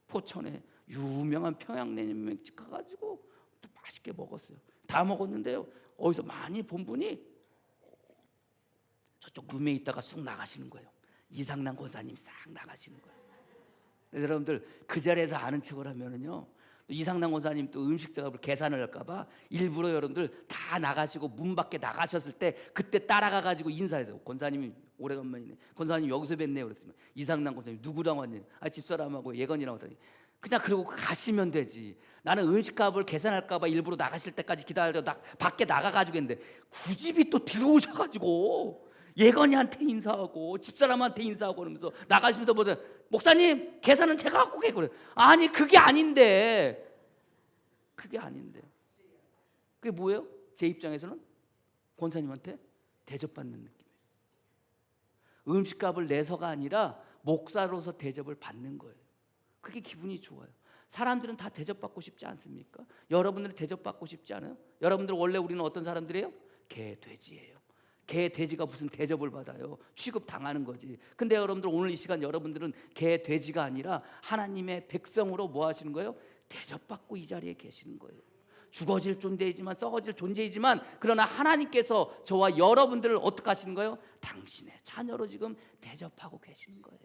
포천에 유명한 평양냉면집 가가지고 또 맛있게 먹었어요. 다 먹었는데요. 어디서 많이 본 분이 저쪽 룸에 있다가 쑥 나가시는 거예요. 이상남 권사님 싹 나가시는 거예요. 여러분들 그 자리에서 아는 척을 하면은요. 이상남 권사님 또 음식 작업을 계산을 할까봐 일부러 여러분들 다 나가시고 문 밖에 나가셨을 때 그때 따라가가지고 인사해서 권사님이 오래간만이네. 권사님 여기서 뵀네요. 그랬더니 이상남 권사님 누구랑 왔냐? 집사람하고 예건이랑 왔더니 그냥 그러고 가시면 되지. 나는 음식값을 계산할까봐 일부러 나가실 때까지 기다려 밖에 나가가지고 했는데 굳이 또 들어오셔가지고 예건이한테 인사하고 집사람한테 인사하고 그러면서 나가시면서 뭐든 목사님 계산은 제가 갖고 가고 그래. 아니 그게 아닌데 그게 뭐예요? 제 입장에서는 권사님한테 대접받는 느낌이에요. 음식값을 내서가 아니라 목사로서 대접을 받는 거예요. 그게 기분이 좋아요. 사람들은 다 대접받고 싶지 않습니까? 여러분들은 대접받고 싶지 않아요? 여러분들 원래 우리는 어떤 사람들이에요? 개 돼지예요. 개 돼지가 무슨 대접을 받아요? 취급 당하는 거지. 근데 여러분들 오늘 이 시간 여러분들은 개 돼지가 아니라 하나님의 백성으로 뭐 하시는 거예요? 대접받고 이 자리에 계시는 거예요. 죽어질 존재이지만 썩어질 존재이지만 그러나 하나님께서 저와 여러분들을 어떻게 하시는 거예요? 당신의 자녀로 지금 대접하고 계시는 거예요.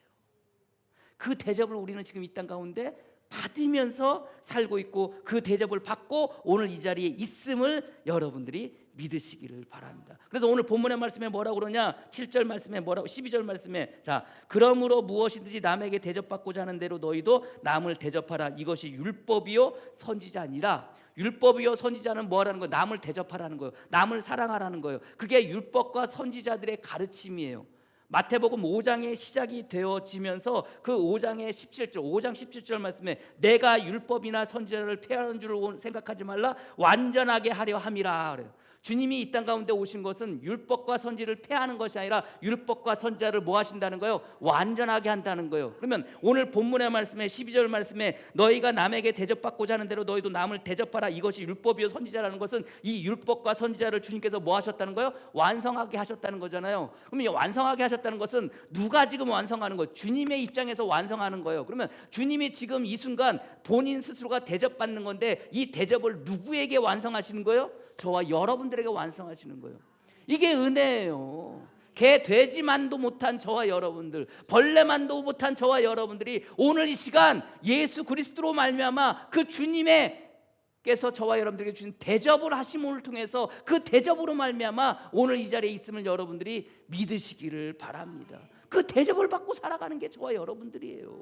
그 대접을 우리는 지금 이 땅 가운데 받으면서 살고 있고 그 대접을 받고 오늘 이 자리에 있음을 여러분들이 믿으시기를 바랍니다. 그래서 오늘 본문의 말씀에 뭐라고 그러냐? 7절 말씀에 뭐라고 12절 말씀에 자, 그러므로 무엇이든지 남에게 대접받고자 하는 대로 너희도 남을 대접하라. 이것이 율법이요 선지자니라. 율법이요 선지자는 뭐라는 거예요? 남을 대접하라는 거예요. 남을 사랑하라는 거예요. 그게 율법과 선지자들의 가르침이에요. 마태복음 5장의 시작이 되어지면서 그 5장의 17절, 5장 17절 말씀에 내가 율법이나 선지자를 폐하는 줄 생각하지 말라 완전하게 하려 함이라 그래요. 주님이 이 땅 가운데 오신 것은 율법과 선지를 폐하는 것이 아니라 율법과 선지자를 뭐 하신다는 거예요? 완전하게 한다는 거예요. 그러면 오늘 본문의 말씀에 12절 말씀에 너희가 남에게 대접받고자 하는 대로 너희도 남을 대접하라. 이것이 율법이요 선지자라는 것은 이 율법과 선지자를 주님께서 뭐 하셨다는 거예요? 완성하게 하셨다는 거잖아요. 그러면 이 완성하게 하셨다는 것은 누가 지금 완성하는 거예요? 주님의 입장에서 완성하는 거예요. 그러면 주님이 지금 이 순간 본인 스스로가 대접받는 건데 이 대접을 누구에게 완성하시는 거예요? 저와 여러분들에게 완성하시는 거예요. 이게 은혜예요. 개 돼지만도 못한 저와 여러분들, 벌레만도 못한 저와 여러분들이 오늘 이 시간 예수 그리스도로 말미암아 그 주님께서 저와 여러분들에게 주신 대접을 하심을 통해서 그 대접으로 말미암아 오늘 이 자리에 있음을 여러분들이 믿으시기를 바랍니다. 그 대접을 받고 살아가는 게 저와 여러분들이에요.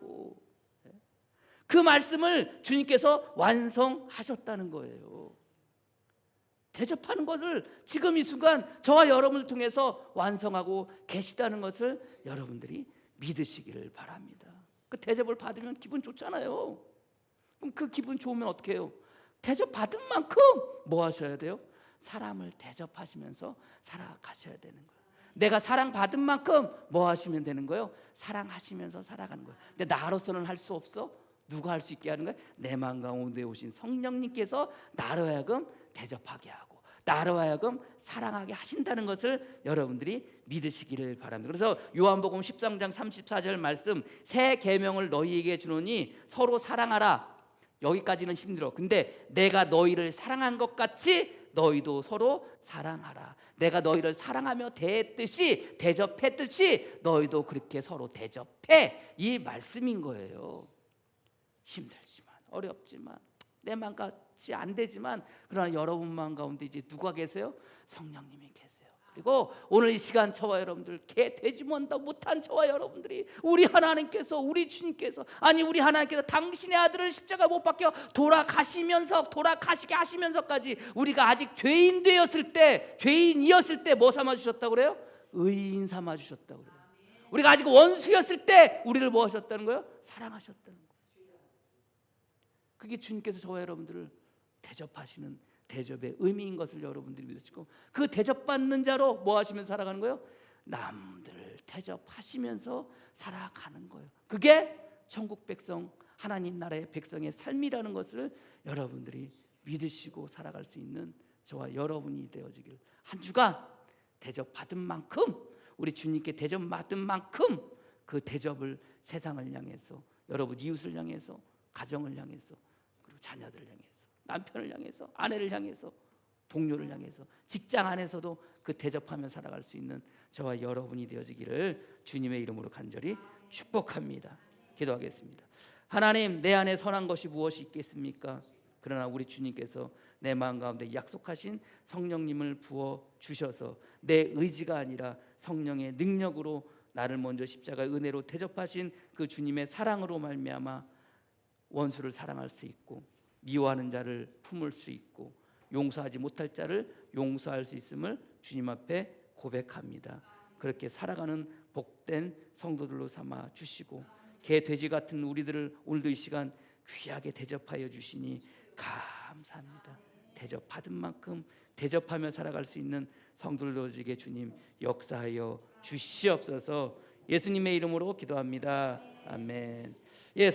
그 말씀을 주님께서 완성하셨다는 거예요. 대접하는 것을 지금 이 순간 저와 여러분을 통해서 완성하고 계시다는 것을 여러분들이 믿으시기를 바랍니다. 그 대접을 받으면 기분 좋잖아요. 그럼 그 기분 좋으면 어떻게 해요? 대접 받은 만큼 뭐 하셔야 돼요? 사람을 대접하시면서 살아가셔야 되는 거예요. 내가 사랑받은 만큼 뭐 하시면 되는 거예요? 사랑하시면서 살아가는 거예요. 근데 나로서는 할 수 없어? 누가 할 수 있게 하는 거예요? 내 마음 가운데 오신 성령님께서 나로 하여금 대접하게 하고 나로 하여금 사랑하게 하신다는 것을 여러분들이 믿으시기를 바랍니다. 그래서 요한복음 13장 34절 말씀 새 계명을 너희에게 주노니 서로 사랑하라. 여기까지는 힘들어. 근데 내가 너희를 사랑한 것 같이 너희도 서로 사랑하라. 내가 너희를 사랑하며 대했듯이 대접했듯이 너희도 그렇게 서로 대접해. 이 말씀인 거예요. 힘들지만 어렵지만 내 마음 같이 안 되지만 그러나 여러분 마음 가운데 이제 누가 계세요? 성령님이 계세요. 그리고 오늘 이 시간 저와 여러분들 개 되지 못한 저와 여러분들이 우리 하나님께서 우리 주님께서 아니 우리 하나님께서 당신의 아들을 십자가 못 박혀 돌아가시게 하시면서까지 우리가 아직 죄인이었을 때 뭐 삼아 주셨다고 그래요? 의인 삼아 주셨다고 그래요. 우리가 아직 원수였을 때 우리를 뭐 하셨다는 거예요? 사랑하셨다는 거예요. 그게 주님께서 저와 여러분들을 대접하시는 대접의 의미인 것을 여러분들이 믿으시고 그 대접받는 자로 뭐 하시면서 살아가는 거예요? 남들을 대접하시면서 살아가는 거예요. 그게 천국 백성 하나님 나라의 백성의 삶이라는 것을 여러분들이 믿으시고 살아갈 수 있는 저와 여러분이 되어지길 한 주간 대접받은 만큼 우리 주님께 대접받은 만큼 그 대접을 세상을 향해서 여러분 이웃을 향해서 가정을 향해서 그리고 자녀들을 향해서 남편을 향해서 아내를 향해서 동료를 향해서 직장 안에서도 그 대접하며 살아갈 수 있는 저와 여러분이 되어지기를 주님의 이름으로 간절히 축복합니다. 기도하겠습니다. 하나님 내 안에 선한 것이 무엇이 있겠습니까? 그러나 우리 주님께서 내 마음 가운데 약속하신 성령님을 부어 주셔서 내 의지가 아니라 성령의 능력으로 나를 먼저 십자가의 은혜로 대접하신 그 주님의 사랑으로 말미암아 원수를 사랑할 수 있고 미워하는 자를 품을 수 있고 용서하지 못할 자를 용서할 수 있음을 주님 앞에 고백합니다. 그렇게 살아가는 복된 성도들로 삼아 주시고 개 돼지 같은 우리들을 오늘도 이 시간 귀하게 대접하여 주시니 감사합니다. 대접받은 만큼 대접하며 살아갈 수 있는 성도들에게 주님 역사하여 주시옵소서. 예수님의 이름으로 기도합니다. 아멘. 예,